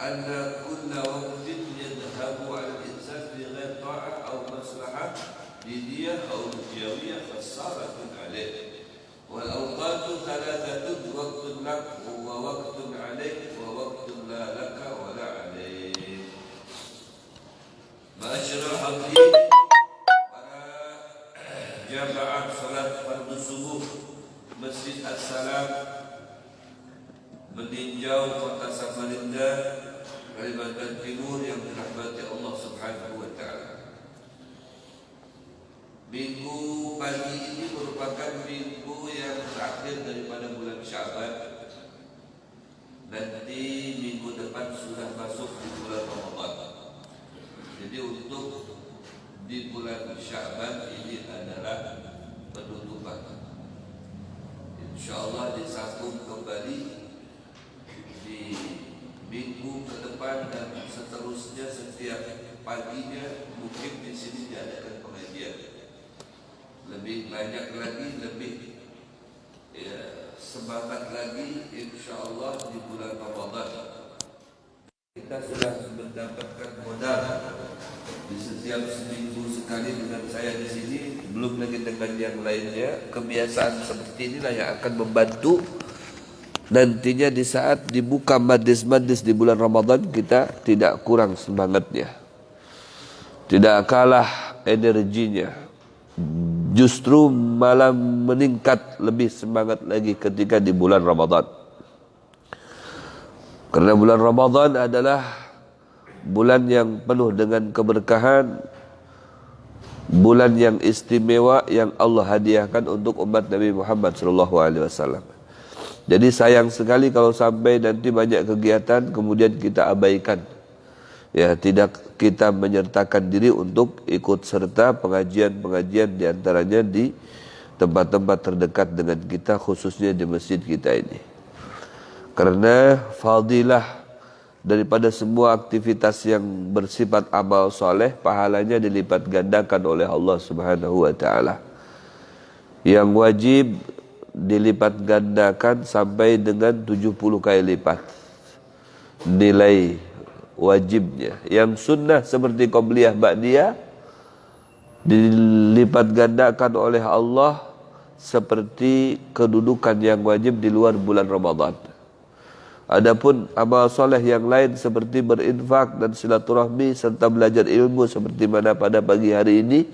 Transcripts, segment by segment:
anna kulla waqtin yadhhabu 'ala al-insan bi ghairi ta'ah aw maslahah diniyah aw dunyawiyah fasaratun 'alayh. Wal awqatu thalathatun waqtun lak wa waqtun 'alayk wa waqtun la laka wa la 'alayk. Ma'asyiral hadirin, para jamaah salat fardu subuh Masjid As-Salam meninjau kota Samarinda, Kalimantan Timur yang dirahmati Allah Subhanahu wa taala. Minggu pagi ini merupakan minggu yang terakhir daripada bulan Sya'ban. Nanti minggu depan sudah masuk di bulan Ramadan. Jadi untuk di bulan Sya'ban ini adalah penutupan. InsyaAllah disambung kembali di minggu ke depan dan seterusnya. Setiap paginya mungkin di sini diadakan pengajian lebih banyak lagi, lebih semangat lagi InsyaAllah di bulan Ramadan. Kita sudah mendapatkan modal di setiap seminggu sekali dengan saya di sini, belum lagi dengan yang lainnya. Kebiasaan seperti inilah yang akan membantu nantinya di saat dibuka majlis-majlis di bulan Ramadan, kita tidak kurang semangatnya, tidak kalah energinya, justru malah meningkat lebih semangat lagi ketika di bulan Ramadan. Karena bulan Ramadan adalah bulan yang penuh dengan keberkahan, bulan yang istimewa yang Allah hadiahkan untuk umat Nabi Muhammad SAW. Jadi sayang sekali kalau sampai nanti banyak kegiatan kemudian kita abaikan. Ya, tidak kita menyertakan diri untuk ikut serta pengajian-pengajian diantaranya di tempat-tempat terdekat dengan kita, khususnya di masjid kita ini. Karena fadilah daripada semua aktivitas yang bersifat amal soleh, pahalanya dilipat gandakan oleh Allah Subhanahu wa taala. Yang wajib dilipat gandakan sampai dengan 70 kali lipat nilai wajibnya. Yang sunnah seperti qobliyah ba'diyah dilipat gandakan oleh Allah seperti kedudukan yang wajib di luar bulan Ramadan. Adapun amal soleh yang lain seperti berinfak dan silaturahmi serta belajar ilmu seperti mana pada pagi hari ini,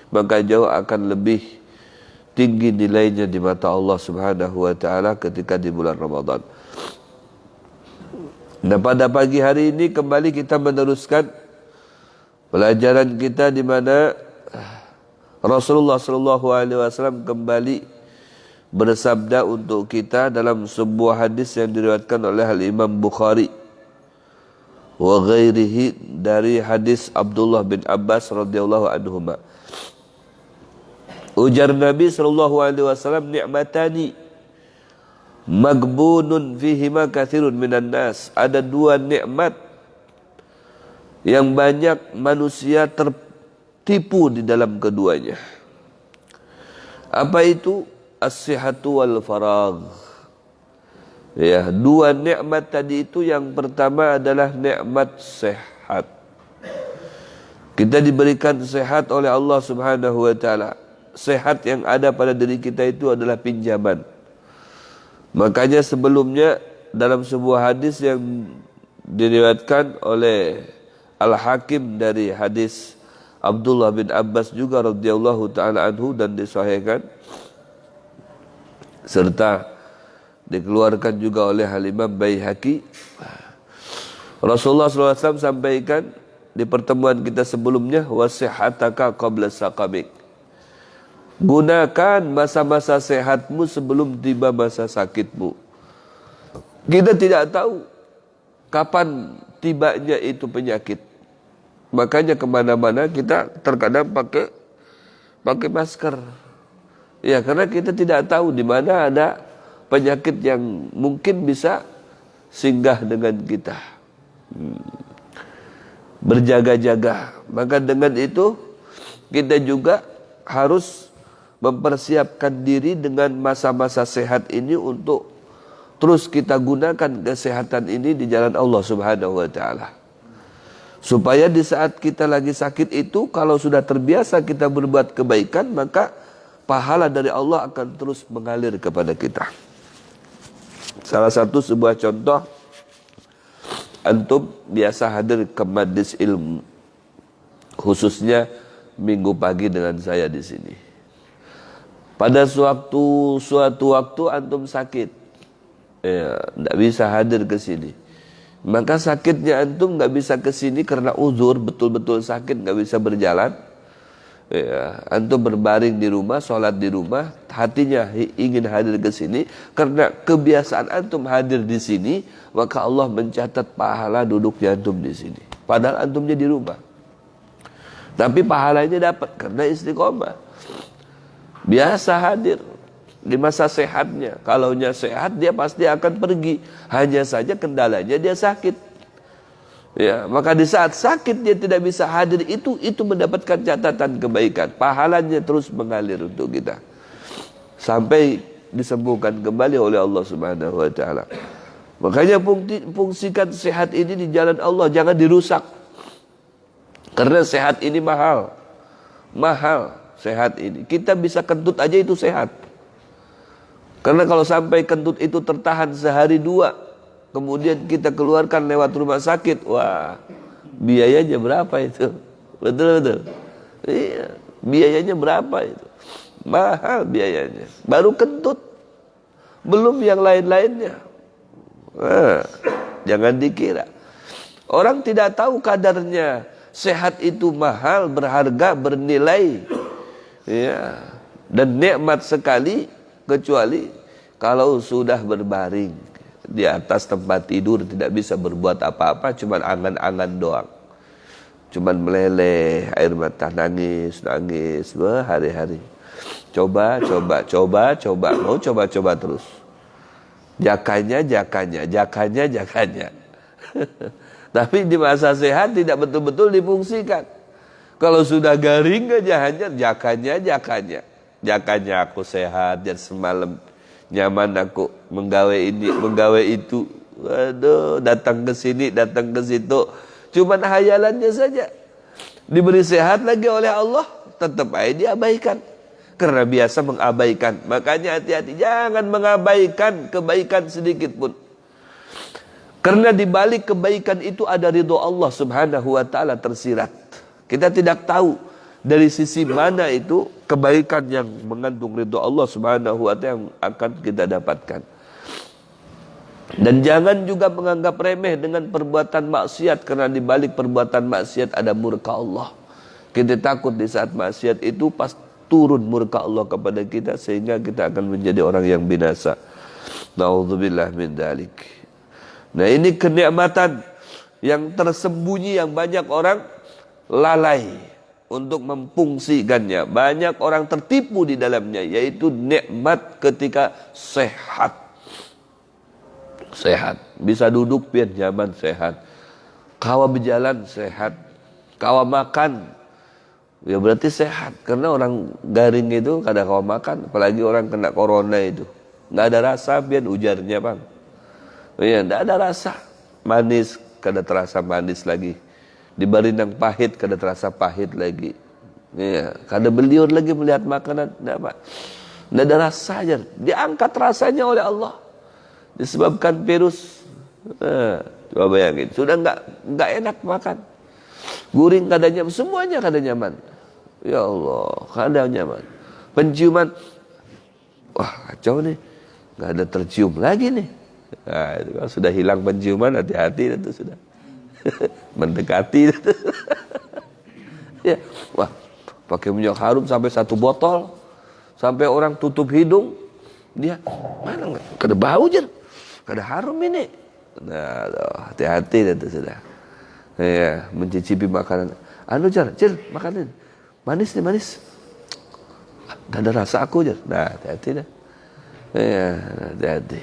maka jauh akan lebih tinggi nilainya di mata Allah Subhanahu wa taala ketika di bulan Ramadan. Nah, pada pagi hari ini kembali kita meneruskan pelajaran kita di mana Rasulullah SAW kembali bersabda untuk kita dalam sebuah hadis yang diriwayatkan oleh Al-Imam Bukhari wa ghairihi dari hadis Abdullah bin Abbas radhiyallahu anhuma. Ujar Nabi SAW, ni'matani maghbunun fihima katsirun minan nas. Ada dua nikmat yang banyak manusia tertipu di dalam keduanya. Apa itu? As-sihhatu wal faragh. Ya, dua nikmat tadi itu, yang pertama adalah nikmat sehat. Kita diberikan sehat oleh Allah Subhanahu wa taala. Sehat yang ada pada diri kita itu adalah pinjaman. Makanya sebelumnya dalam sebuah hadis yang diriwayatkan oleh Al-Hakim dari hadis Abdullah bin Abbas juga radhiyallahu taala anhu dan disahihkan serta dikeluarkan juga oleh Al-Imam Baihaqi. Rasulullah SAW sampaikan di pertemuan kita sebelumnya, wasihataka qabla saqamik. Gunakan masa-masa sehatmu sebelum tiba masa sakitmu. Kita tidak tahu kapan tibanya itu penyakit. Makanya kemana-mana kita terkadang pakai masker. Ya, karena kita tidak tahu di mana ada penyakit yang mungkin bisa singgah dengan kita. Berjaga-jaga. Maka dengan itu kita juga harus mempersiapkan diri dengan masa-masa sehat ini untuk terus kita gunakan kesehatan ini di jalan Allah Subhanahu wa taala. Supaya di saat kita lagi sakit itu, kalau sudah terbiasa kita berbuat kebaikan, maka pahala dari Allah akan terus mengalir kepada kita. Salah satu sebuah contoh, antum biasa hadir ke majlis ilmu, khususnya minggu pagi dengan saya di sini. Pada suatu waktu antum sakit, tidak bisa hadir ke sini. Maka sakitnya antum nggak bisa ke sini karena uzur, betul-betul sakit nggak bisa berjalan. Antum berbaring di rumah, sholat di rumah, hatinya ingin hadir ke sini karena kebiasaan antum hadir di sini, maka Allah mencatat pahala duduknya antum di sini. Padahal antumnya di rumah, tapi pahalanya dapat karena istiqomah. Biasa hadir di masa sehatnya. Kalaunya sehat dia pasti akan pergi. Hanya saja kendalanya dia sakit. Ya, maka di saat sakit dia tidak bisa hadir, itu mendapatkan catatan kebaikan. Pahalanya terus mengalir untuk kita sampai disembuhkan kembali oleh Allah Subhanahu wa taala. Makanya fungsikan sehat ini di jalan Allah, jangan dirusak. Karena sehat ini mahal. Mahal sehat ini. Kita bisa kentut aja itu sehat. Karena kalau sampai kentut itu tertahan sehari dua, kemudian kita keluarkan lewat rumah sakit, wah, biayanya berapa itu? Betul. Iya, biayanya berapa itu? Mahal biayanya. Baru kentut, belum yang lain-lainnya. Jangan dikira. Orang tidak tahu kadarnya. Sehat itu mahal, berharga, bernilai. Ya, dan nikmat sekali. Kecuali kalau sudah berbaring di atas tempat tidur, tidak bisa berbuat apa-apa, cuman angan-angan doang, cuman meleleh, air mata, nangis berhari-hari. Coba, mau coba terus. Jakanya. Tapi di masa sehat tidak betul-betul difungsikan. Kalau sudah garing aja hanya jakanya aku sehat dan semalam nyaman aku menggawe ini menggawe itu, waduh, datang ke sini datang ke situ, cuman hayalannya saja. Diberi sehat lagi oleh Allah, tetap aja diabaikan karena biasa mengabaikan. Makanya hati-hati, jangan mengabaikan kebaikan sedikit pun, karena di balik kebaikan itu ada ridho Allah Subhanahu wa taala tersirat. Kita tidak tahu dari sisi mana itu kebaikan yang mengandung ridho Allah Subhanahu wa taala yang akan kita dapatkan. Dan jangan juga menganggap remeh dengan perbuatan maksiat, karena di balik perbuatan maksiat ada murka Allah. Kita takut di saat maksiat itu pas turun murka Allah kepada kita sehingga kita akan menjadi orang yang binasa. Nauzubillah min dzalik. Nah, ini kenikmatan yang tersembunyi yang banyak orang lalai untuk memfungsikannya. Banyak orang tertipu di dalamnya, yaitu nikmat ketika sehat. Sehat, bisa duduk biar nyaman, sehat. Kawa berjalan sehat, kawa makan, ya berarti sehat. Karena orang garing itu kada kawa makan, apalagi orang kena corona itu, nggak ada rasa biar ujarnya bang. Ya, nggak ada rasa, manis kada terasa manis lagi. Diberi yang pahit, kada terasa pahit lagi. Ya, kada beliur lagi melihat makanan, tidak ada rasanya. Diangkat rasanya oleh Allah disebabkan virus. Coba bayangin, sudah nggak enak makan, guring kada nyaman, semuanya kada nyaman. Ya Allah, kada nyaman. Penciuman, wah kacau nih, nggak ada tercium lagi nih. Nah, itu kan sudah hilang penciuman, hati-hati itu sudah. Mendekati. Ya, wah, pakai minyak harum sampai 1 botol, sampai orang tutup hidung, dia mana nggak, kada bau jer, kada harum ini. Nah, hati-hati itu sudah. Ya, mencicipi makanan. Anu jar, makanan manis nih, manis. Gak ada rasa aku jar. Nah, hati-hati dah. Ya, hati-hati.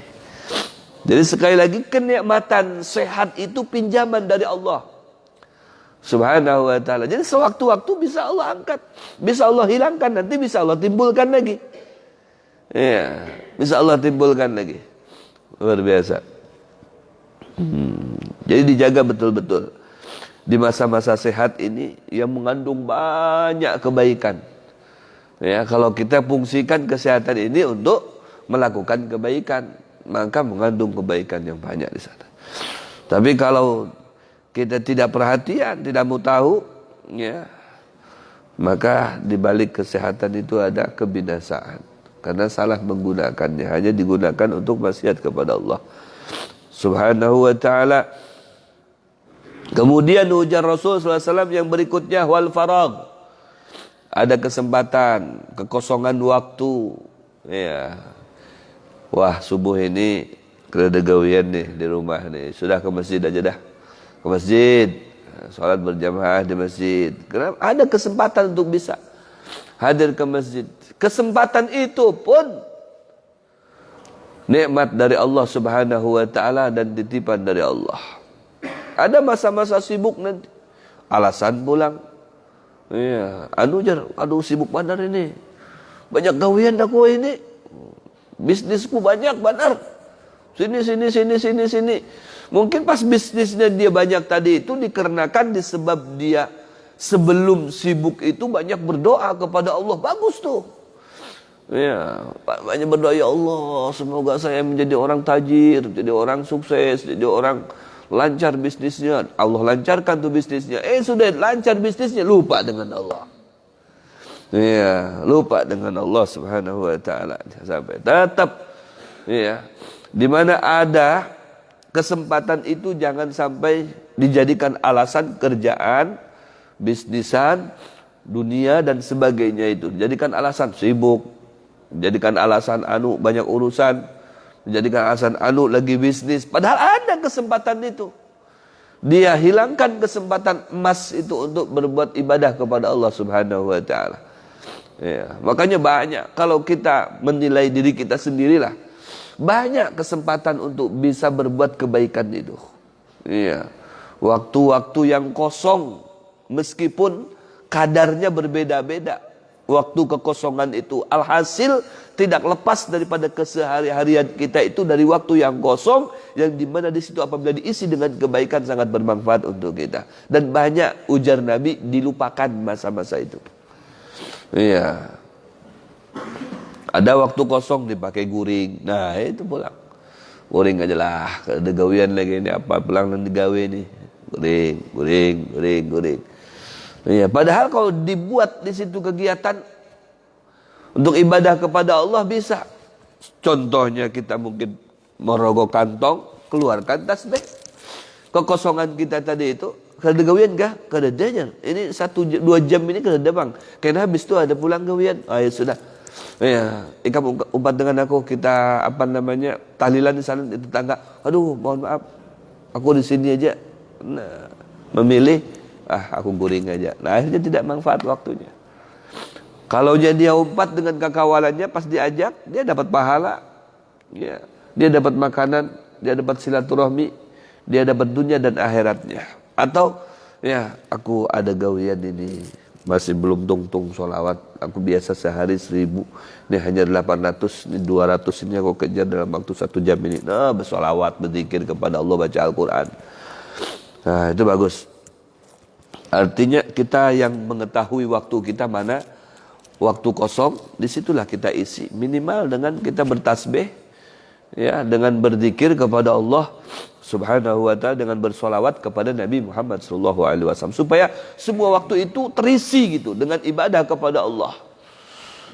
Jadi sekali lagi, kenikmatan sehat itu pinjaman dari Allah Subhanahu wa ta'ala. Jadi sewaktu-waktu bisa Allah angkat, bisa Allah hilangkan, nanti bisa Allah timbulkan lagi. Ya, bisa Allah timbulkan lagi. Luar biasa. Jadi dijaga betul-betul. Di masa-masa sehat ini yang mengandung banyak kebaikan. Ya, kalau kita fungsikan kesehatan ini untuk melakukan kebaikan, maka mengandung kebaikan yang banyak di sana. Tapi kalau kita tidak perhatian, tidak mau tahu, ya, maka di balik kesehatan itu ada kebinasaan. Karena salah menggunakannya, hanya digunakan untuk maksiat kepada Allah Subhanahu wa ta'ala. Kemudian ujar Rasul SAW yang berikutnya, wal faragh. Ada kesempatan, kekosongan waktu. Ya. Wah, subuh ini kerada gawian nih di rumah nih. Sudah ke masjid aja dah. Ke masjid. Salat berjamaah di masjid. Kenapa? Ada kesempatan untuk bisa hadir ke masjid. Kesempatan itu pun nikmat dari Allah Subhanahu wa ta'ala dan titipan dari Allah. Ada masa-masa sibuk nanti. Alasan pulang. Iya, aduh sibuk benar ini. Banyak gawian aku ini. Bisnisku banyak benar. Sini. Mungkin pas bisnisnya dia banyak tadi itu dikarenakan disebab dia sebelum sibuk itu banyak berdoa kepada Allah. Bagus tuh. Ya, banyak berdoa, ya Allah, semoga saya menjadi orang tajir, jadi orang sukses, jadi orang lancar bisnisnya. Allah lancarkan tuh bisnisnya. Sudah lancar bisnisnya, lupa dengan Allah. Ya, lupa dengan Allah Subhanahu wa ta'ala. Sampai tetap, ya, di mana ada kesempatan itu jangan sampai dijadikan alasan kerjaan, bisnisan, dunia dan sebagainya itu. Jadikan alasan sibuk, jadikan alasan banyak urusan, jadikan alasan lagi bisnis. Padahal ada kesempatan itu. Dia hilangkan kesempatan emas itu untuk berbuat ibadah kepada Allah Subhanahu wa ta'ala. Ya, makanya banyak kalau kita menilai diri kita sendirilah, banyak kesempatan untuk bisa berbuat kebaikan itu. Iya. Waktu-waktu yang kosong meskipun kadarnya berbeda-beda. Waktu kekosongan itu alhasil tidak lepas daripada kesehari-harian kita itu dari waktu yang kosong, yang dimana di situ apabila diisi dengan kebaikan sangat bermanfaat untuk kita. Dan banyak ujar Nabi dilupakan masa-masa itu. Iya. Ada waktu kosong dipakai guring. Nah, itu pulang. Guring aja lah. Ada gawian lagi ini apa pulang dan digawe nih. Guring. Iya, padahal kalau dibuat di situ kegiatan untuk ibadah kepada Allah bisa. Contohnya kita mungkin merogoh kantong, keluarkan tasbih. Kekosongan kita tadi itu, kada gawian kah? Kada danya. Ini 1-2 jam ini kada bang. Karena habis itu ada pulang gawian. Ya sudah. Ya, ikam umpat dengan aku, kita tahlilan di sana di tetangga. Aduh, mohon maaf. Aku di sini aja. Nah, memilih aku guring aja. Nah, akhirnya tidak manfaat waktunya. Kalau dia umpat dengan kekawalannya, pas diajak, dia dapat pahala. Ya, dia dapat makanan, dia dapat silaturahmi, dia dapat dunia dan akhiratnya. Atau ya, aku ada gawian ini, masih belum tungtung sholawat. Aku biasa sehari 1000, ini hanya 800, ini 200 ini aku kejar dalam waktu 1 jam ini. Nah, bersolawat, berzikir kepada Allah, baca Al-Quran. Nah, itu bagus. Artinya kita yang mengetahui waktu kita mana waktu kosong, disitulah kita isi. Minimal dengan kita bertasbih, ya, dengan berzikir kepada Allah Subhanahu wa ta'ala, dengan bersolawat kepada Nabi Muhammad SAW, supaya semua waktu itu terisi gitu dengan ibadah kepada Allah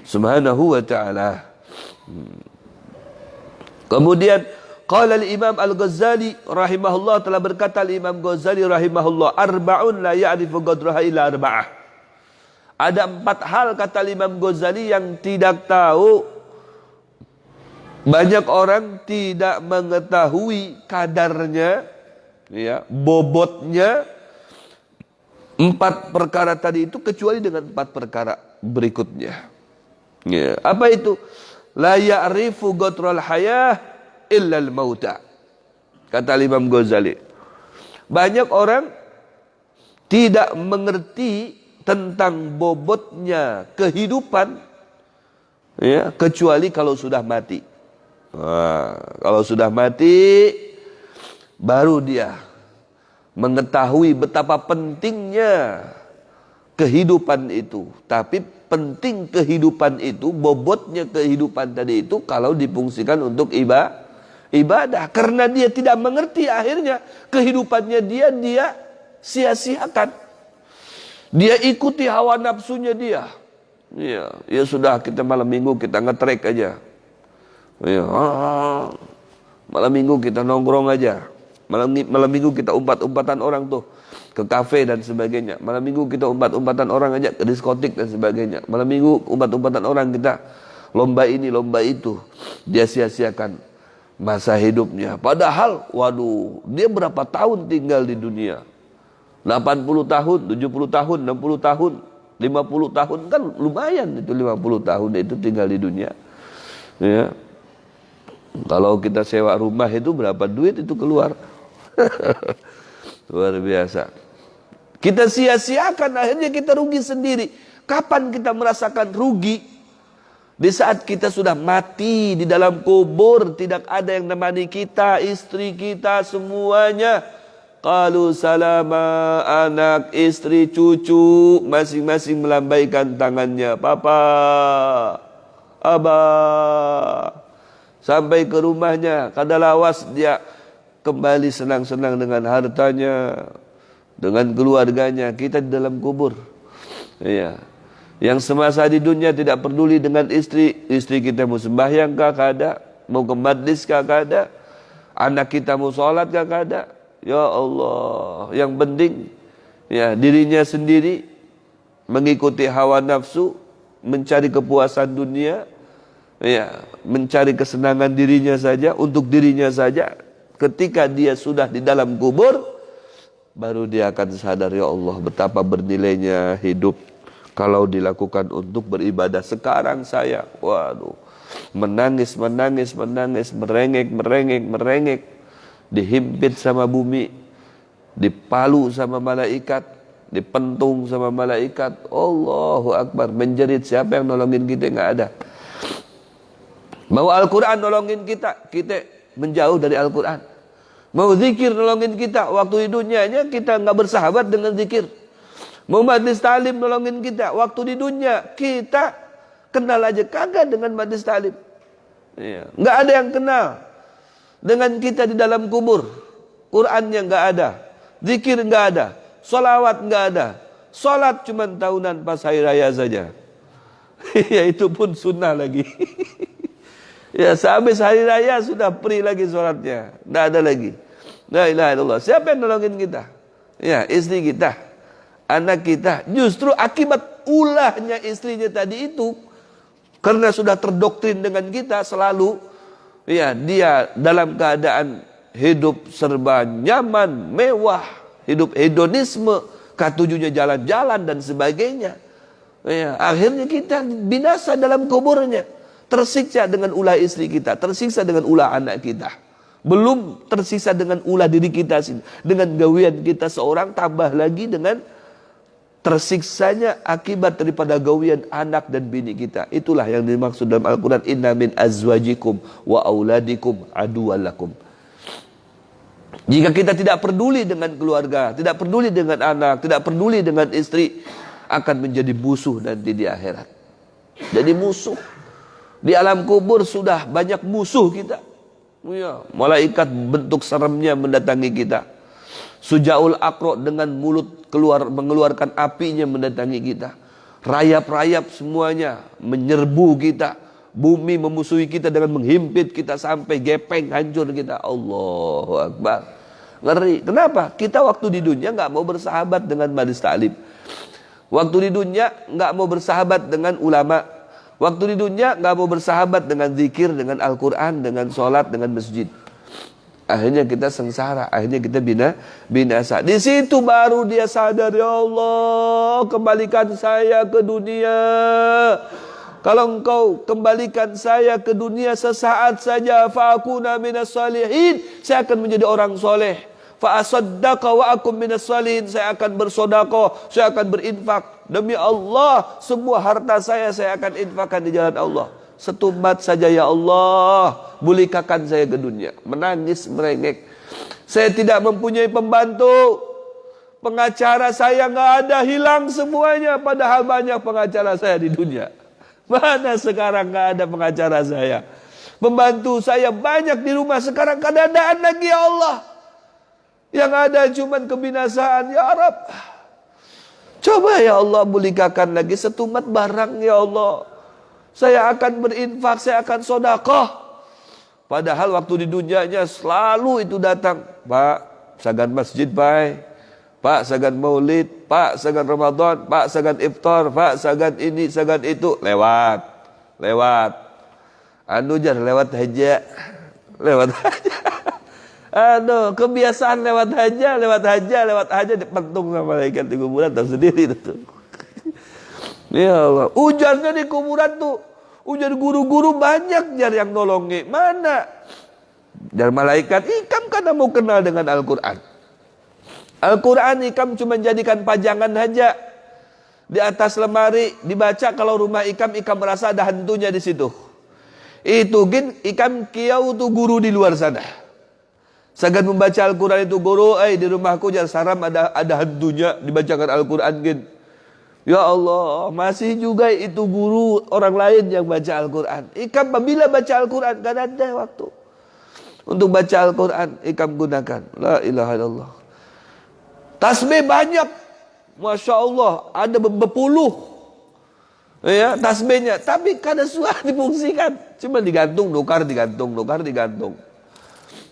Subhanahu wa ta'ala. Kemudian qala al-Imam Al-Ghazali rahimahullah, telah berkata Imam Ghazali rahimahullah, arba'un la ya'rifu qadraha illa arba'ah. Ada 4 hal kata Imam Ghazali yang tidak tahu, banyak orang tidak mengetahui kadarnya, ya, bobotnya 4 perkara tadi itu, kecuali dengan 4 perkara berikutnya. Ya, apa itu? La ya'rifu qadral hayah illa al-mauta. Kata Imam Ghazali, banyak orang tidak mengerti tentang bobotnya kehidupan, ya, kecuali kalau sudah mati. Kalau sudah mati, baru dia mengetahui betapa pentingnya kehidupan itu. Tapi penting kehidupan itu, bobotnya kehidupan tadi itu kalau difungsikan untuk ibadah. Karena dia tidak mengerti, akhirnya kehidupannya dia sia-siakan. Dia ikuti hawa nafsunya dia. Ya sudah, kita malam minggu kita ngetrek aja. Malam minggu kita nongkrong aja. Malam minggu kita umpat-umpatan orang tuh ke kafe dan sebagainya. Malam minggu kita umpat-umpatan orang aja ke diskotik dan sebagainya. Malam minggu umpat-umpatan orang kita lomba ini, lomba itu. Dia sia-siakan masa hidupnya. Padahal, waduh, dia berapa tahun tinggal di dunia? 80 tahun, 70 tahun, 60 tahun, 50 tahun. Kan lumayan itu 50 tahun itu tinggal di dunia. Ya. Kalau kita sewa rumah itu berapa duit itu keluar. Luar biasa. Kita sia-siakan, akhirnya kita rugi sendiri. Kapan kita merasakan rugi? Di saat kita sudah mati di dalam kubur, tidak ada yang menemani kita, istri kita semuanya. Qalu salama, anak, istri, cucu, masing-masing melambaikan tangannya. Papa, abah. Sampai ke rumahnya, kadalawas dia kembali senang-senang dengan hartanya, dengan keluarganya. Kita di dalam kubur. Ya. Yang semasa di dunia tidak peduli dengan istri. Istri kita mau sembahyang kah kada? Mau ke majlis kah kada? Anak kita mau sholat kah kada? Ya Allah. Yang penting ya dirinya sendiri mengikuti hawa nafsu, mencari kepuasan dunia, ya, mencari kesenangan dirinya saja, untuk dirinya saja. Ketika dia sudah di dalam kubur, baru dia akan sadar, ya Allah, betapa bernilainya hidup kalau dilakukan untuk beribadah. Sekarang saya, waduh, menangis, merengek, dihimpit sama bumi, dipalu sama malaikat, dipentung sama malaikat. Allahu Akbar, menjerit. Siapa yang nolongin kita? Nggak ada. Mau Al-Quran nolongin kita, kita menjauh dari Al-Quran. Mau zikir nolongin kita, waktu di dunianya kita nggak bersahabat dengan zikir. Mau majlis talim nolongin kita, waktu di dunia kita kenal aja kagak dengan majlis talim. Ya. Nggak ada yang kenal dengan kita di dalam kubur. Qurannya nggak ada, zikir nggak ada, sholawat nggak ada. Sholat cuma tahunan pas hari raya saja. Ya itu pun sunnah lagi. Ya sehabis hari raya sudah free lagi sholatnya, tidak ada lagi. La ilaha illallah. Siapa yang nolongin kita? Ya istri kita, anak kita. Justru akibat ulahnya istrinya tadi itu, karena sudah terdoktrin dengan kita selalu, ya dia dalam keadaan hidup serba nyaman, mewah, hidup hedonisme, ketujuhnya jalan-jalan dan sebagainya. Ya, akhirnya kita binasa dalam kuburnya. Tersiksa dengan ulah istri kita, tersiksa dengan ulah anak kita. Belum tersiksa dengan ulah diri kita, dengan gawian kita seorang, tambah lagi dengan tersiksanya akibat daripada gawian anak dan bini kita. Itulah yang dimaksud dalam Al-Quran, inna min azwajikum wa auladikum aduwalakum. Jika kita tidak peduli dengan keluarga, tidak peduli dengan anak, tidak peduli dengan istri, akan menjadi musuh nanti di akhirat. Jadi musuh. Di alam kubur sudah banyak musuh kita. Ya, malaikat bentuk seremnya mendatangi kita. Sujaul Aqra dengan mulut mengeluarkan apinya mendatangi kita. Rayap-rayap semuanya menyerbu kita. Bumi memusuhi kita dengan menghimpit kita sampai gepeng, hancur kita. Allahu Akbar. Ngeri. Kenapa? Kita waktu di dunia nggak mau bersahabat dengan majlis ta'lim. Waktu di dunia nggak mau bersahabat dengan ulama. Waktu di dunia nggak mau bersahabat dengan zikir, dengan Al-Quran, dengan sholat, dengan masjid. Akhirnya kita sengsara, akhirnya kita binasa. Di situ baru dia sadar, ya Allah, kembalikan saya ke dunia. Kalau engkau kembalikan saya ke dunia sesaat saja, fa'akuna minas salihin, saya akan menjadi orang soleh. Fa'asaddaqa wa akum minas salihin, saya akan bersedekah, saya akan berinfak. Demi Allah, semua harta saya akan infakkan di jalan Allah. Setumbat saja ya Allah, bulikakan saya ke dunia. Menangis merengek. Saya tidak mempunyai pembantu. Pengacara saya nggak ada, hilang semuanya. Padahal banyak pengacara saya di dunia. Mana sekarang nggak ada pengacara saya. Pembantu saya banyak di rumah, sekarang keadaan lagi ya Allah. Yang ada cuman kebinasaan ya Rabb. Coba ya Allah bulikakan lagi setumat barang ya Allah. Saya akan berinfak, saya akan sedekah. Padahal waktu di dunianya selalu itu datang. Pak, sagan masjid baik. Pak, sagan maulid. Pak, sagan Ramadan. Pak, sagan iftar. Pak, sagan ini, sagan itu. Lewat. Anu jar lewat aja. Lewat aja. Aduh, kebiasaan lewat aja dipentung sama malaikat di kuburan tahu sendiri itu. Ya Allah, ujarnya di kuburan tuh, ujar guru-guru banyak jar yang nolongi. Mana? Jar malaikat, ikam karena mau kenal dengan Al-Quran. Al-Quran ikam cuma jadikan pajangan saja. Di atas lemari dibaca, kalau rumah ikam merasa ada hantunya di situ. Itu ikam kiau tuh guru di luar sana. Sagan membaca Al-Quran itu guru, di rumahku jangan saram ada hantunya dibacakan Al-Quran gin. Ya Allah, masih juga itu guru orang lain yang baca Al-Quran. Ikam bila baca Al-Quran, kan ada waktu untuk baca Al-Quran, ikam gunakan. La ilaha illallah. Tasbih banyak, Masya Allah, ada berpuluh. Ya, tasbihnya, tapi kada suah difungsikan. Cuma digantung, nukar, digantung.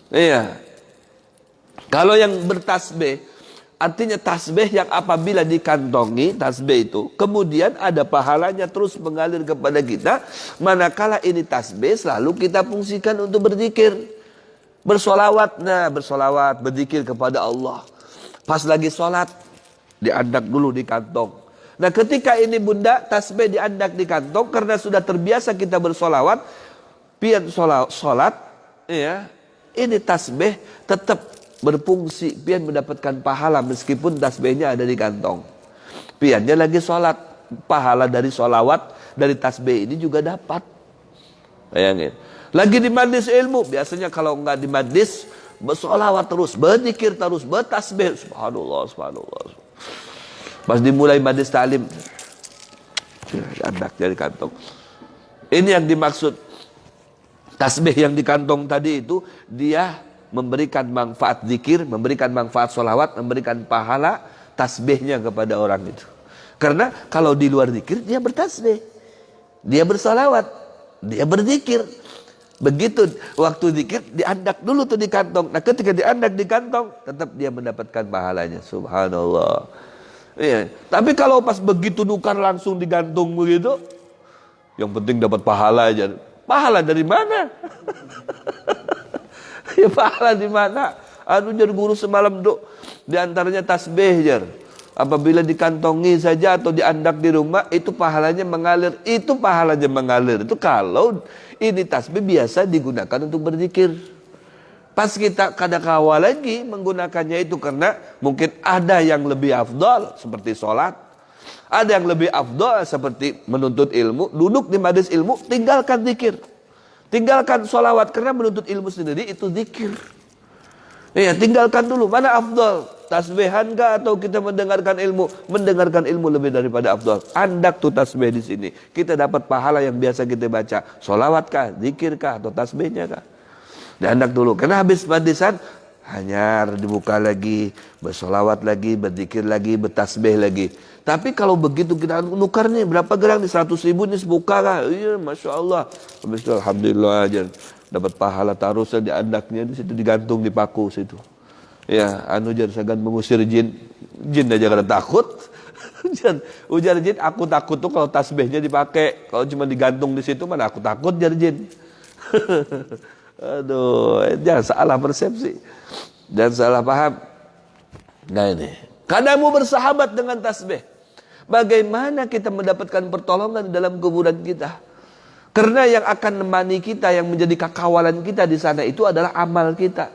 Iya. Kalau yang bertasbih, artinya tasbih yang apabila dikantongi, tasbih itu, kemudian ada pahalanya terus mengalir kepada kita. Manakala ini tasbih, selalu kita fungsikan untuk berzikir. Bersolawat, berzikir kepada Allah. Pas lagi sholat, diandak dulu di kantong. Nah ketika ini bunda, tasbih diandak di kantong, karena sudah terbiasa kita bersolawat, pian sholat, ya, ini tasbih tetap berfungsi, pian mendapatkan pahala meskipun tasbihnya ada di kantong. Piannya lagi sholat, pahala dari sholawat, dari tasbih ini juga dapat. Bayangin. Lagi di majlis ilmu, biasanya kalau enggak di majlis, bersolawat terus, berzikir terus, bertasbih. Subhanallah. Pas dimulai majlis ta'lim, anak dari kantong. Ini yang dimaksud. Tasbih yang di kantong tadi itu, dia memberikan manfaat zikir, memberikan manfaat sholawat, memberikan pahala tasbihnya kepada orang itu. Karena kalau di luar zikir, dia bertasbih, dia bersolawat, dia berzikir. Begitu waktu zikir, diandak dulu tuh di kantong. Nah ketika diandak di kantong, tetap dia mendapatkan pahalanya. Subhanallah. Iya. Tapi kalau pas begitu nukar langsung digantung begitu, yang penting dapat pahala aja. Pahala dari mana? Ya pahala di mana? Anu jar guru semalam duk, di antaranya tasbih jar. Apabila dikantongi saja atau diandak di rumah, itu pahalanya mengalir. Itu pahalanya mengalir. Itu kalau ini tasbih biasa digunakan untuk berzikir. Pas kita kadang-kala lagi menggunakannya itu karena mungkin ada yang lebih afdal seperti sholat. Ada yang lebih afdal seperti menuntut ilmu. Duduk di majlis ilmu, tinggalkan zikir. Tinggalkan sholawat, karena menuntut ilmu sendiri itu zikir. Ya, tinggalkan dulu. Mana afdal? Tasbihan kah atau kita mendengarkan ilmu? Mendengarkan ilmu lebih daripada afdal. Andak tuh tasbih di sini. Kita dapat pahala yang biasa kita baca. Sholawat kah, zikir kah, atau tasbihnya kah? Diandak dulu. Karena habis majlisan, hanyar dibuka lagi, bersolawat lagi, berzikir lagi, bertasbih lagi. Tapi kalau begitu kita nukar nih, berapa gerak nih, 100.000 nih sebuka kah? Iya, Masya Allah. Habis itu Alhamdulillah aja. Dapat pahala, taruhnya di andaknya, di situ digantung di paku situ. Ya, anu jar sagan mengusir jin. Jin aja kada takut. Ujar jin, aku takut tuh kalau tasbihnya dipakai. Kalau cuma digantung di situ, mana aku takut jar jin. Aduh, jangan salah persepsi. Dan salah paham. Nah ini, kadamu bersahabat dengan tasbih. Bagaimana kita mendapatkan pertolongan dalam kuburan kita? Karena yang akan menemani kita, yang menjadi kakawalan kita di sana itu adalah amal kita.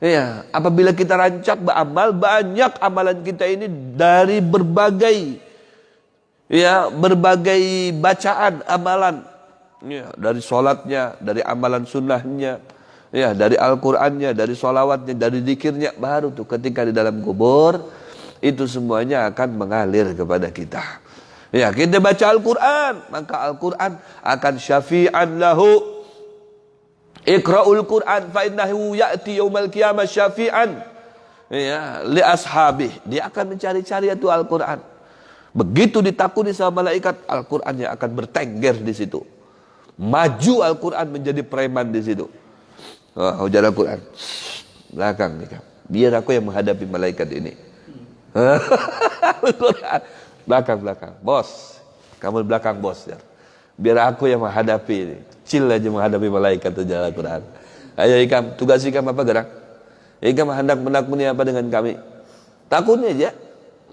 Ya, apabila kita rancak beramal, banyak amalan kita ini dari berbagai bacaan amalan. Ya, dari sholatnya, dari amalan sunnahnya, ya, dari Al-Qur'annya, dari sholawatnya, dari zikirnya, baru tuh ketika di dalam kubur itu semuanya akan mengalir kepada kita. Ya, kita baca Al-Qur'an, maka Al-Qur'an akan syafi'an lahu. Iqra'ul Qur'an fa innahu ya'ti yaumal qiyamah syafi'an, ya, li ashabih. Dia akan mencari-cari itu Al-Qur'an. Begitu ditakuni sama malaikat, Al-Qur'annya akan bertengger di situ. Maju Al-Qur'an menjadi preman di situ. Hujan Al-Qur'an. Belakang nih, biar aku yang menghadapi malaikat ini. Al-Qur'an. Belakang. Bos. Kamu di belakang, bos, ya. Biar aku yang menghadapi ini. Chill aja menghadapi malaikat itu jalan Al-Quran. Ayo Ikam, tugas Ikam apa gerak? Ikam hendak menakuni apa dengan kami? Takutnya aja.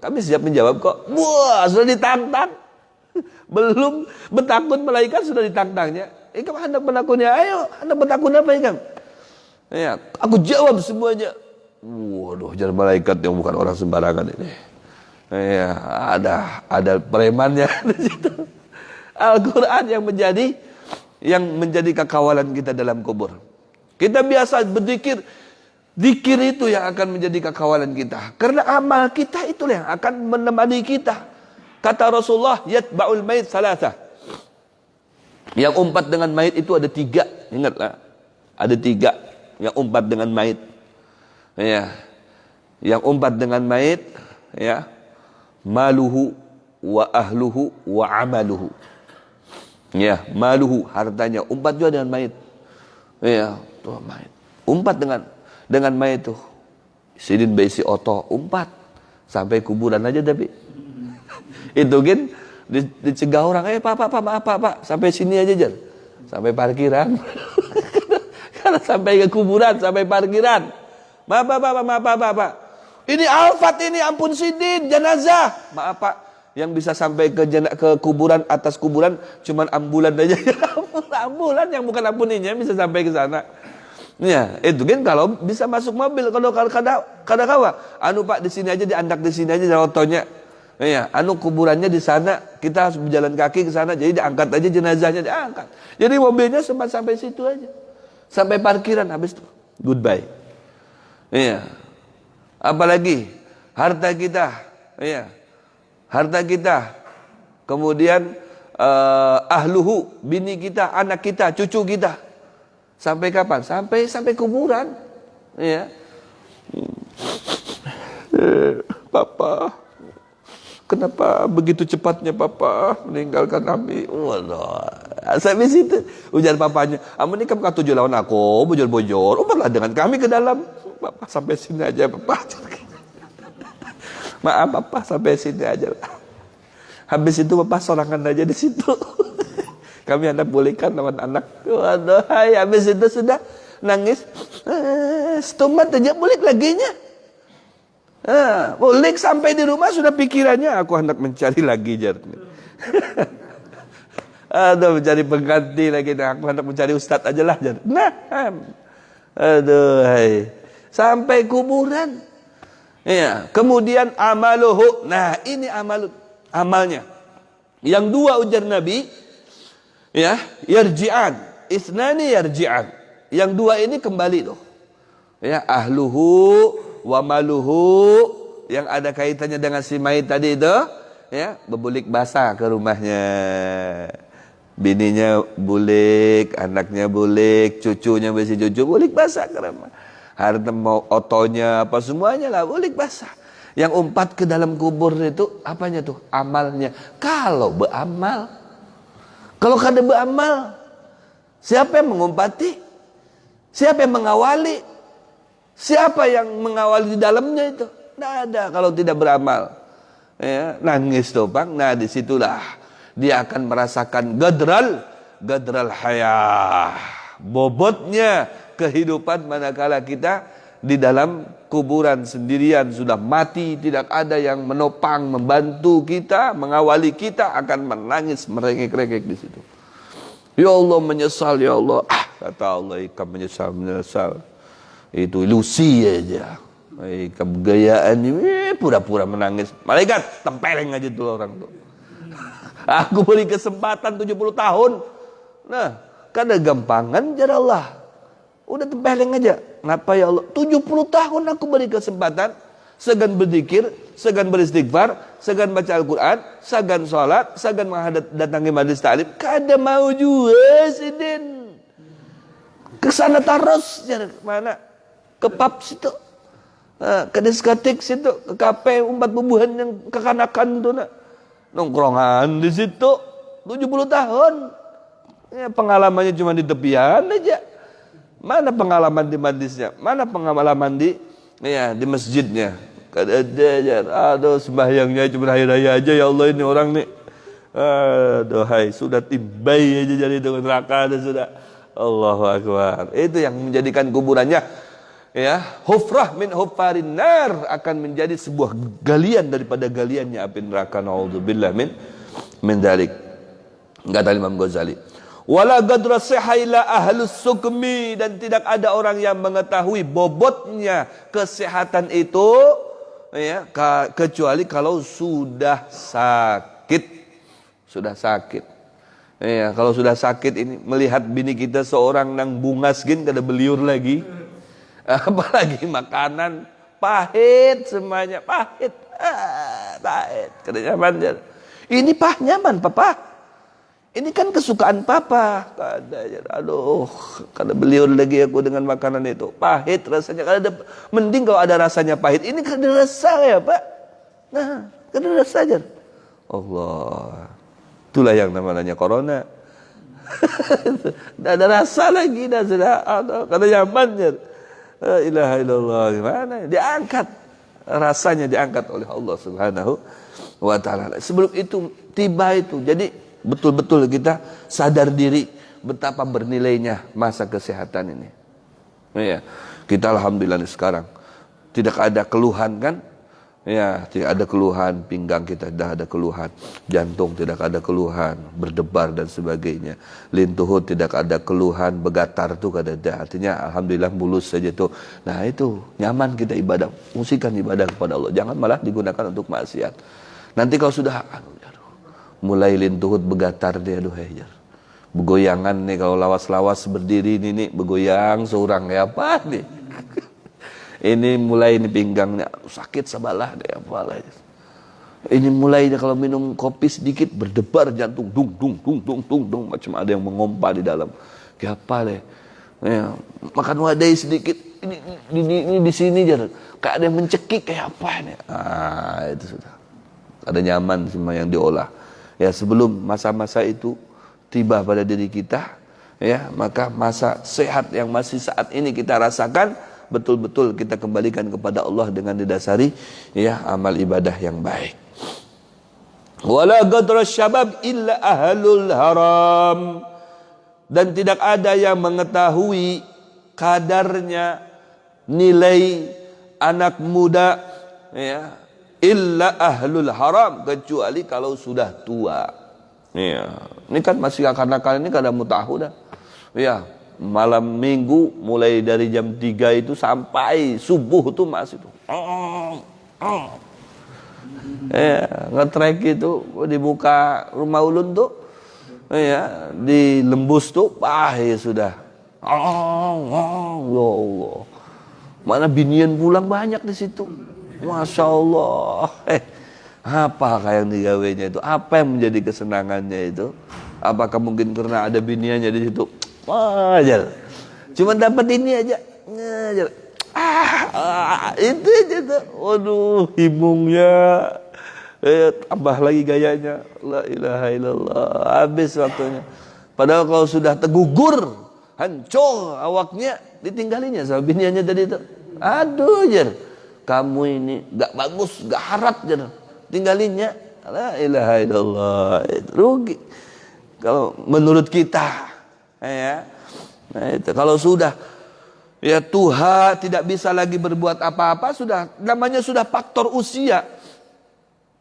Kami siap menjawab kok. Wah, sudah ditantang. Belum bertakun malaikat sudah ditantangnya. Ikam hendak menakuni, ayo hendak bertakun apa Ikam? Ya, aku jawab semuanya. Waduh, jalan malaikat yang bukan orang sembarangan ini. Ya, ada premannya di situ. Al-Quran yang menjadi kekawalan kita dalam kubur. Kita biasa berzikir, zikir itu yang akan menjadi kekawalan kita. Karena amal kita itulah yang akan menemani kita. Kata Rasulullah, yatba'ul mayit salatah. Yang umpat dengan mayit itu ada 3. Ingatlah, ada 3 yang umpat dengan mayit. Ya, yang umpat dengan mayit, ya, maluhu wa ahluhu wa amaluhu. Ya, maluhu, hartanya, umpat juga dengan mayit. Ya, tuh mayit. Umpat dengan mayit tuh. Sidin baisi oto, umpat sampai kuburan aja tapi. Itu kan dicegah orang, pak, maaf pak, sampai sini aja Jan. Sampai parkiran. Karena sampai ke kuburan, sampai parkiran. Maaf pak. Ini Alfat ini, ampun Sidin, jenazah. Maaf pak. Yang bisa sampai ke kuburan, atas kuburan cuman ambulan aja. Ambulan yang bukan ampuninya bisa sampai ke sana. Ya, itu kan kalau bisa masuk mobil. Kalau kada anu pak di sini aja, diandak di sini aja otonya. Ya, anu kuburannya di sana, kita harus berjalan kaki ke sana. Jadi diangkat aja jenazahnya, diangkat. Jadi mobilnya sempat sampai situ aja. Sampai parkiran, habis itu goodbye. Iya. Apalagi harta kita, iya. Harta kita, kemudian ahluhu, bini kita, anak kita, cucu kita. Sampai kapan? Sampai kuburan. Ya. Papa, kenapa begitu cepatnya Papa meninggalkan kami? Waduh. Sampai situ ujar papanya, "Amun ini kamu tujuh lawan aku, bojor-bojor, umpatlah dengan kami ke dalam." Papa, sampai sini aja Papa. Maaf Papa, sampai sini aja lah. Habis itu Papa sorangan aja di situ. Kami hendak bolehkan lawan anak. Waduh, habis itu sudah nangis. Stomat aja boleh laginya. Boleh sampai di rumah sudah pikirannya aku hendak mencari lagi jarnya. Aduh, mencari pengganti lagi. Aku hendak mencari ustadz aja lah jar. Nah, aduh, sampai kuburan. Ya, kemudian amaluhu. Nah, ini amalnya. Yang 2 ujar Nabi, ya, yarji'an. Isnani yarji'an. Yang 2 ini kembali loh. Ya, ahluhu wa maluhu, yang ada kaitannya dengan si mayit tadi itu, ya, berbulik basah ke rumahnya. Bininya bulik, anaknya bulik, cucunya masih cucu bulik basah ke rumah. Harta mau otonya apa semuanya lah bulik basah. Yang umpat ke dalam kubur itu apanya tuh? Amalnya. Kalau beramal, kalau kada beramal, siapa yang mengumpati? Siapa yang mengawali? Siapa yang mengawali di dalamnya itu? Tidak ada kalau tidak beramal. Ya, nangis tuh bang. Nah disitulah dia akan merasakan gadral hayah, bobotnya kehidupan manakala kita di dalam kuburan sendirian sudah mati, tidak ada yang menopang, membantu kita, mengawali kita, akan menangis merengek-rengek di situ. Ya Allah menyesal, ya Allah. Kata Allah, ikam menyesal. Itu ilusi aja. Kegayaan ini pura-pura menangis. Malaikat tempeleng aja tuh orang tuh. Aku beri kesempatan 70 tahun. Nah, kada gampangan jar Allah. Udah tempeleng aja. Ngapa ya Allah? 70 tahun aku beri kesempatan. Segan berzikir, segan beristighfar, segan baca Al-Quran, segan sholat, segan datangi majlis ta'lim. Kada mau juga sidin. Kesana terus. Mana? Ke pub situ. Ke diskotik situ. Ke kafe umpat bubuhan yang kekanakan itu. Nongkrongan di situ. 70 tahun. Ya, pengalamannya cuma di tepian aja. Mana pengalaman di majlisnya? Mana pengalaman di masjidnya? Kada ada aja. Aduh, sembahyangnya cuma hari raya aja. Ya Allah, ini orang nih. Aduh, hai, sudah tibai aja jadi dengan neraka dah sudah. Allahu Akbar. Itu yang menjadikan kuburannya hufrah min hufarin nar, akan menjadi sebuah galian daripada galiannya api neraka. Naudzubillah min dzalik. Kata Imam Ghazali. Wala gadra sihaila ahlus sukmi, dan tidak ada orang yang mengetahui bobotnya kesehatan itu kecuali kalau sudah sakit. Sudah sakit. Kalau sudah sakit ini, melihat bini kita seorang nang bungas gin kada beliur lagi. Apalagi makanan pahit semuanya, pahit. Pahit. Kada nyaman. Ini nyaman papa. Ini kan kesukaan papa. Aduh, kada beliur lagi aku dengan makanan itu. Pahit rasanya. Kada mending kalau ada rasanya pahit. Ini kada rasa ya pak. Nah, kada rasa aja. Allah. Itulah yang namanya corona. Tidak ada rasa lagi. Kada nyaman ya. La ilaha illallah. Gimana? Diangkat. Rasanya diangkat oleh Allah subhanahu wa ta'ala. Sebelum itu, tiba itu. Jadi, betul-betul kita sadar diri betapa bernilainya masa kesehatan ini. Kita alhamdulillah sekarang tidak ada keluhan kan? Tidak ada keluhan, pinggang kita tidak ada keluhan, jantung tidak ada keluhan, berdebar dan sebagainya. Lintuhut tidak ada keluhan, begatar tuh kada ada. Artinya alhamdulillah mulus saja tuh. Nah itu nyaman kita ibadah, fungsikan ibadah kepada Allah. Jangan malah digunakan untuk maksiat. Nanti kalau sudah mulai lintuhut begatar dia, aduh hejar. Begoyangan nih kalau lawas-lawas berdiri ini begoyang seorang ya apa nih. Ini mulai ini pinggangnya sakit sebelah deh apalah. Ini mulai kalau minum kopi sedikit berdebar jantung dung macam ada yang mengompa di dalam. Kayak apa deh. Makan wadai sedikit ini di sini aja kayak ada yang mencekik kayak apa nih. Itu sudah. Ada nyaman semua yang diolah. Sebelum masa-masa itu tiba pada diri kita, maka masa sehat yang masih saat ini kita rasakan, betul-betul kita kembalikan kepada Allah dengan didasari amal ibadah yang baik. Wala gadra syabab illa ahlul haram, dan tidak ada yang mengetahui kadarnya nilai anak muda illa ahlul haram, kecuali kalau sudah tua. Ini kan masih akan-akan ini kada mau tahu dah. Malam minggu mulai dari jam 3 itu sampai subuh tuh masih tuh. Ngetrek itu di muka rumah ulun tuh. Di lembus tuh sudah. Ya Allah. Mana binian pulang banyak di situ. Masya Allah. Apakah yang digawainya itu? Apa yang menjadi kesenangannya itu? Apakah mungkin karena ada biniannya di situ? Aja. Cuma dapat ini aja. Itu aja tuh. Waduh, himungnya. Tambah lagi gayanya. La ilaha illallah. Habis waktunya. Padahal kalau sudah tegugur, hancur awaknya, ditinggalinya sama biniannya tadi itu. Aduh, jer. Kamu ini gak bagus, gak harap jer. Tinggalinnya. La ilaha illallah. Rugi. Kalau menurut kita. Nah itu. Kalau sudah tua, tidak bisa lagi berbuat apa-apa, sudah namanya sudah faktor usia.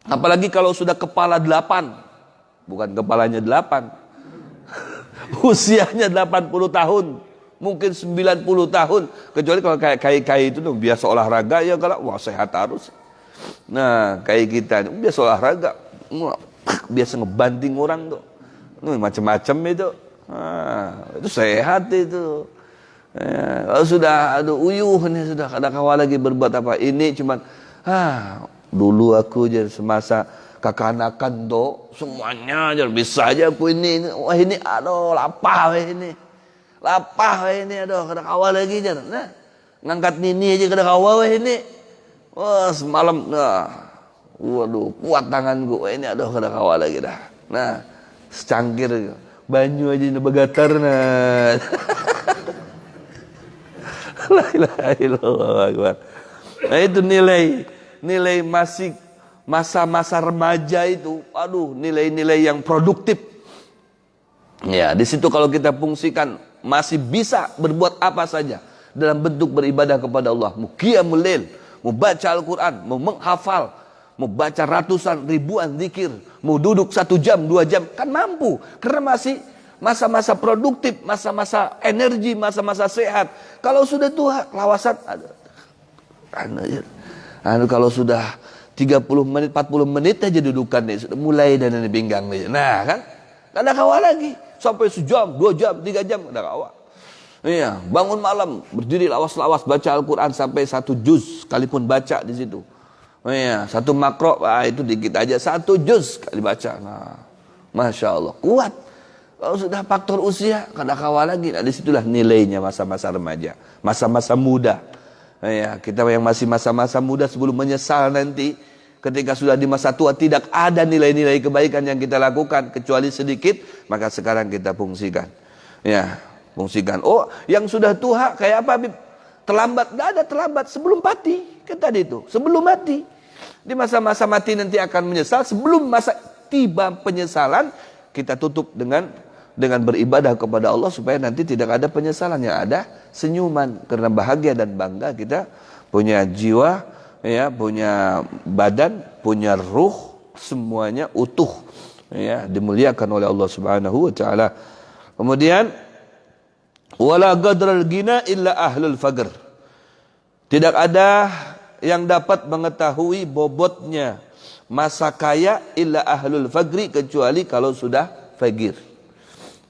Apalagi kalau sudah kepala 8. Bukan kepalanya 8. Usianya 80 tahun. Mungkin 90 tahun. Kecuali kalau kayak kai itu tuh biasa olahraga ya kalau sehat harus. Nah, kayak kita biasa olahraga, biasa ngebanting orang tuh. Macam-macam itu. Itu sehat itu. Kalau sudah ada uyuhnya sudah kada kawa lagi berbuat apa. Ini cuman dulu aku je semasa kekanakan tuh semuanya aja bisa aja aku ini. Wah ini aduh lapah ini. Lapah ini aduh kada kawa lagi je. Nah, ngangkat nini aja kada kawa ini. Wah semalam waduh kuat tanganku. Wah ini aduh kada kawa lagi dah. Nah, secangkir banyu aja ini begatar nah. La ilaha illallah. Nah itu nilai masih masa-masa remaja itu, aduh nilai-nilai yang produktif. Ya, di situ kalau kita fungsikan masih bisa berbuat apa saja dalam bentuk beribadah kepada Allah. Mau qiyamul lail, mau baca Al-Quran, mau menghafal, mau baca ratusan ribuan zikir, mau duduk 1 jam 2 jam kan mampu karena masih masa-masa produktif, masa-masa energi, masa-masa sehat. Kalau sudah tua, lawasan kalau sudah 30 menit, 40 menit aja dudukan nih, sudah mulai dan ini pinggang nih. Nah kan, tak ada kawa lagi. Sampai sejam, 2 jam, 3 jam, ada kawa. Iya, bangun malam, berdiri lawas-lawas, baca Al-Quran sampai 1 juz, sekalipun baca di situ. Iya, 1 makro, itu dikit aja, 1 juz sekali baca. Nah, Masya Allah, kuat. Kalau sudah faktor usia, kada kawa lagi. Nah, disitulah nilainya masa-masa remaja, masa-masa muda. Ya, kita yang masih masa-masa muda sebelum menyesal nanti, ketika sudah di masa tua tidak ada nilai-nilai kebaikan yang kita lakukan kecuali sedikit, maka sekarang kita fungsikan. Ya, fungsikan. Oh, yang sudah tua kayak apa, Bib? Terlambat? Tidak ada terlambat, sebelum mati. Kan tadi itu, sebelum mati. Di masa-masa mati nanti akan menyesal. Sebelum masa tiba penyesalan, kita tutup dengan beribadah kepada Allah supaya nanti tidak ada penyesalan, yang ada senyuman karena bahagia dan bangga kita punya jiwa, ya, punya badan, punya ruh, semuanya utuh, ya, dimuliakan oleh Allah Subhanahu wa taala. Kemudian wala qadral ghina illa ahlul faqr. Tidak ada yang dapat mengetahui bobotnya masa kaya illa ahlul faqri, kecuali kalau sudah faqir.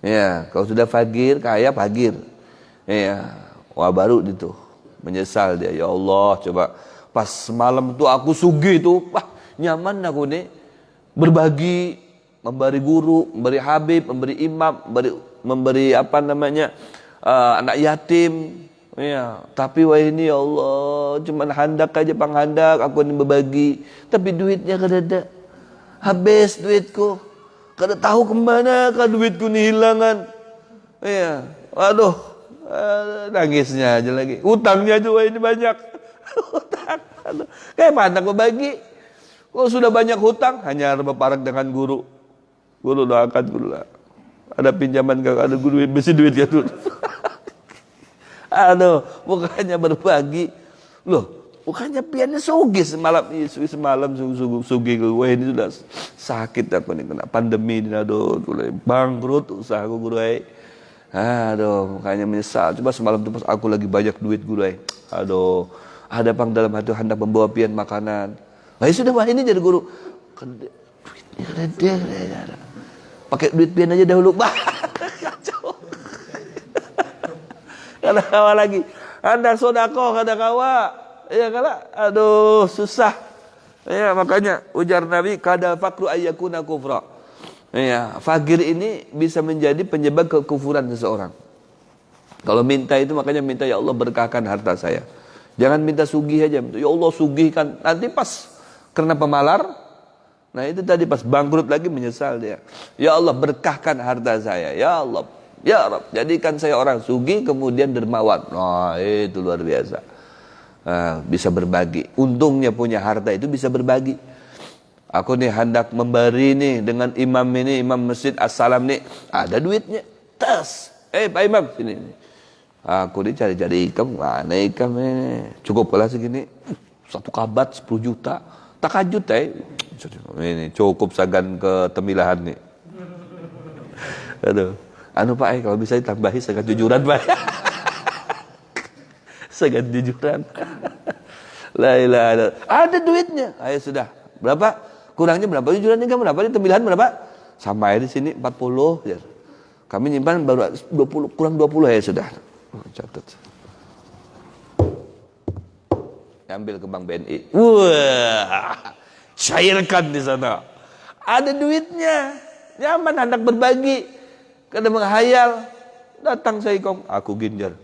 Ya, kalau sudah faqir, kaya faqir. Ya, wah baru itu menyesal dia. Ya Allah, coba pas malam tu aku sugih tu, wah nyaman aku nih berbagi, memberi guru, memberi habib, memberi imam, memberi apa namanya anak yatim. Ya, tapi wah ini ya Allah, cuman handak aja panghandak aku ini berbagi, tapi duitnya kada ada. Habis duitku. Kada tahu kemana kan duitku nih hilangan. Iya, waduh, nangisnya aja lagi. Utangnya juga ini banyak. Hutang, aduh. Kayak mana aku bagi? Kalau sudah banyak hutang, hanya berparang dengan guru. Guru doakan guru lah. Ada pinjaman gak ada guru, mesti duit ya dulu. Aduh, bukannya berbagi. Loh, bukannya piannya sugih semalam sugih gue ini sudah sakit aku nih kena pandemi ini, aduh bangkrut usaha aku guru aduh makanya menyesal. Coba semalam tuh pas aku lagi banyak duit guru aduh ada pang dalam hati hendak membawa pian makanan. Nah sudah wah ini jadi guru duitnya ada pakai duit pian aja dahulu kacau. Kada kawa lagi hendak sodako kada kawa. Ya kala, aduh susah. Ya makanya ujar Nabi kada faqru ayyakuna kufra. Ya, fakir ini bisa menjadi penyebab kekufuran seseorang. Kalau minta itu makanya minta ya Allah berkahkan harta saya. Jangan minta sugih aja. Ya Allah sugihkan. Nanti pas karena pemalar, nah itu tadi pas bangkrut lagi menyesal dia. Ya Allah berkahkan harta saya. Ya Allah, ya Rabb, jadikan saya orang sugih kemudian dermawan. Nah, itu luar biasa. Bisa berbagi. Untungnya punya harta itu bisa berbagi. Aku nih hendak memberi nih dengan imam ini, imam masjid Assalam nih, ada duitnya. Tas. Pak Imam sini. Aku nih cari-cari ikam, mana ikam ini? Cukup lah segini. 1 kabat 10 juta. Takajud ini cukup sagan ke temilahan nih. Aduh. Anu Pak kalau bisa ditambahi sagan jujuran Pak. Sagan jujuran. La ilaha illallah. Ada duitnya. Ayo sudah. Berapa? Kurangnya berapa? Jujurannya berapa? Di tembilahan berapa? Sampai di sini 40. Ya. Kami nyimpan baru 20, kurang 20 ya sudah. Catat. Ambil ke Bank BNI. Wah, cairkan di sana. Ada duitnya. Nyaman hendak berbagi. Kadang menghayal. Datang saya kong, aku ginjar.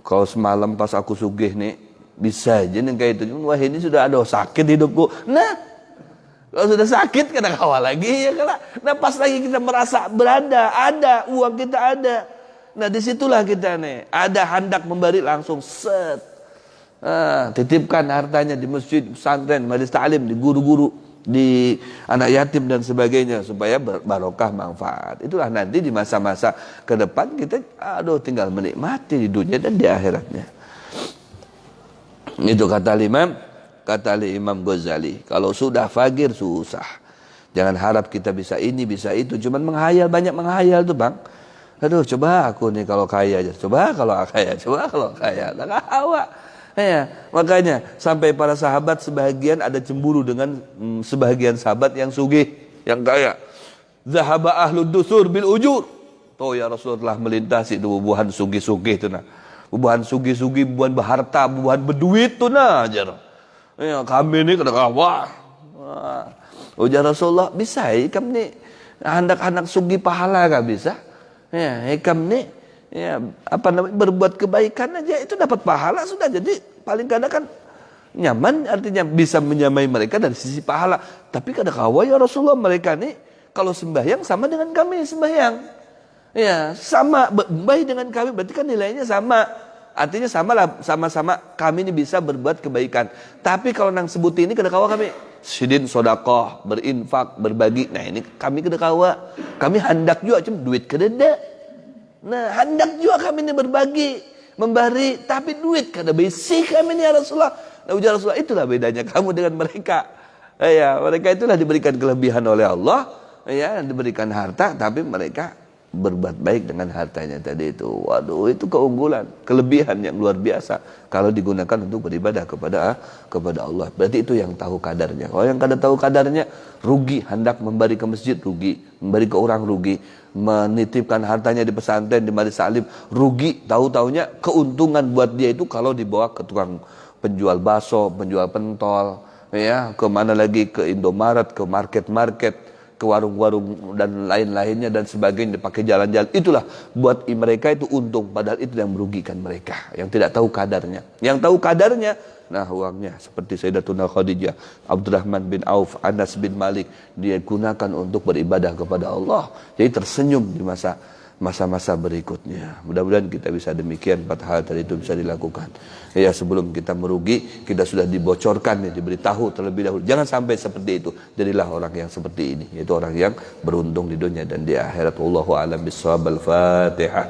Kalau semalam pas aku sugih nih, bisa aja nih kayak itu. Wah ini sudah ada sakit hidupku. Nah, kalau sudah sakit kena kawal lagi ya kan. Nah pas lagi kita merasa berada, ada uang kita ada. Nah disitulah kita nih, ada hendak memberi langsung set. Titipkan hartanya di masjid, pesantren, majelis ta'lim, di guru-guru, di anak yatim dan sebagainya supaya barokah manfaat. Itulah nanti di masa-masa ke depan kita tinggal menikmati di dunia dan di akhiratnya. Itu kata Imam Ghazali. Kalau sudah fakir susah. Jangan harap kita bisa ini, bisa itu. Cuman menghayal, banyak menghayal tuh bang. Aduh coba aku nih kalau kaya aja. Coba kalau kaya. Nah, awak. Ya, makanya sampai para sahabat sebahagian ada cemburu dengan sebahagian sahabat yang sugih, yang kaya. Zahaba ahlud dusur bil ujur. Tuh ya Rasulullah melintasi itu bubuhan sugih-sugih itu nah. Bubuhan sugih-sugih, bubuhan berharta, bubuhan berduit tuh nah ajar. Ya, kami ini kena wah. Ujar Rasulullah, bisa ikam nih hendak sugih pahala gak bisa? Ya, ikam nih ya berbuat kebaikan aja itu dapat pahala sudah. Jadi paling kadang kan nyaman, artinya bisa menyamai mereka dari sisi pahala. Tapi kadang kawa ya Rasulullah, mereka nih kalau sembahyang sama dengan kami sembahyang. Ya, sama baik dengan kami, berarti kan nilainya sama. Artinya sama-sama kami ini bisa berbuat kebaikan. Tapi kalau nang sebut ini kadang kawa kami sidin sodakoh, berinfak, berbagi. Nah ini kami kadang kawa, kami hendak juga cuma duit kededa. Nah, hendak juga kami ini berbagi, memberi, tapi duit kada besi kami ini ya Rasulullah. Nah, ujar Rasulullah, itulah bedanya kamu dengan mereka. Ya, mereka itulah diberikan kelebihan oleh Allah, ya, diberikan harta, tapi mereka berbuat baik dengan hartanya tadi itu. Waduh, itu keunggulan, kelebihan yang luar biasa kalau digunakan untuk beribadah kepada Allah. Berarti itu yang tahu kadarnya. Kalau yang kada tahu kadarnya, rugi. Hendak memberi ke masjid, rugi. Memberi ke orang, rugi. Menitipkan hartanya di pesantren, di majelis taklim, rugi. Tahu-taunya keuntungan buat dia itu kalau dibawa ke tukang penjual bakso, penjual pentol, ya, kemana lagi, ke Indomaret, ke market-market, ke warung-warung dan lain-lainnya dan sebagainya, dipakai jalan-jalan. Itulah buat mereka itu untung, padahal itu yang merugikan mereka, yang tidak tahu kadarnya. Yang tahu kadarnya, nah uangnya seperti Sayyidatuna Khadijah, Abdurrahman bin Auf, Anas bin Malik, dia gunakan untuk beribadah kepada Allah. Jadi tersenyum di masa-masa berikutnya. Mudah-mudahan kita bisa demikian, 4 hal tadi itu bisa dilakukan. Ya, sebelum kita merugi, kita sudah dibocorkan, ya, diberitahu terlebih dahulu. Jangan sampai seperti itu. Jadilah orang yang seperti ini, yaitu orang yang beruntung di dunia dan di akhirat. Wallahu a'lam bishawab. Al-Fatihah.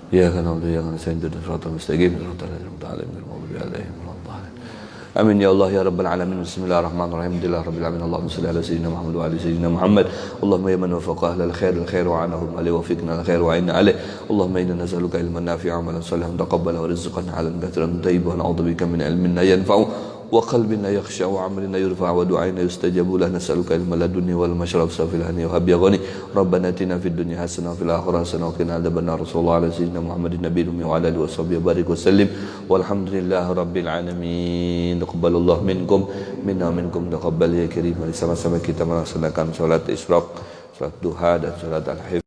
Ya kan Allah yang nasihat dan suratul mustaqim, suratul mustaqim, suratul alaihim. Amin ya Allah ya Rabbal Alamin. Bismillahirrahmanirrahim. Alhamdulillah Rabbil Alamin. Allahumma salli ala Sayyidina Muhammad wa ala Sayyidina Muhammad. Allahumma ya man wafaqa ahlal khair wa anahum alaihi wa fiqna al-khair wa inna alaihi. Allahumma inna nas'aluka ilman nafi'an wa amalan salihan taqabbala wa rizqan halalan kathiran tayyiban wa na'udzu bika min ilmin la yanfa'u wa qalbin la yakhsha wa 'amalin la yurfa' wa du'ain la yustajabu lahu. Nas'aluka ilman ladunni wal mashrab safil hani wa habiy ghani. Rabbana atina fid dunya hasanah wa fil akhirati hasanah wa qina adzabannar. Rasulullah ala sayyidina Muhammadin nabiyyi wa ala alihi wa sahbihi barik wa sallim. Walhamdulillahi rabbil alamin. Taqabbalallahu minkum minna minkum taqabbal ya karim. Sama-sama kita melaksanakan salat isyraq, salat duha dan salat al-hifz.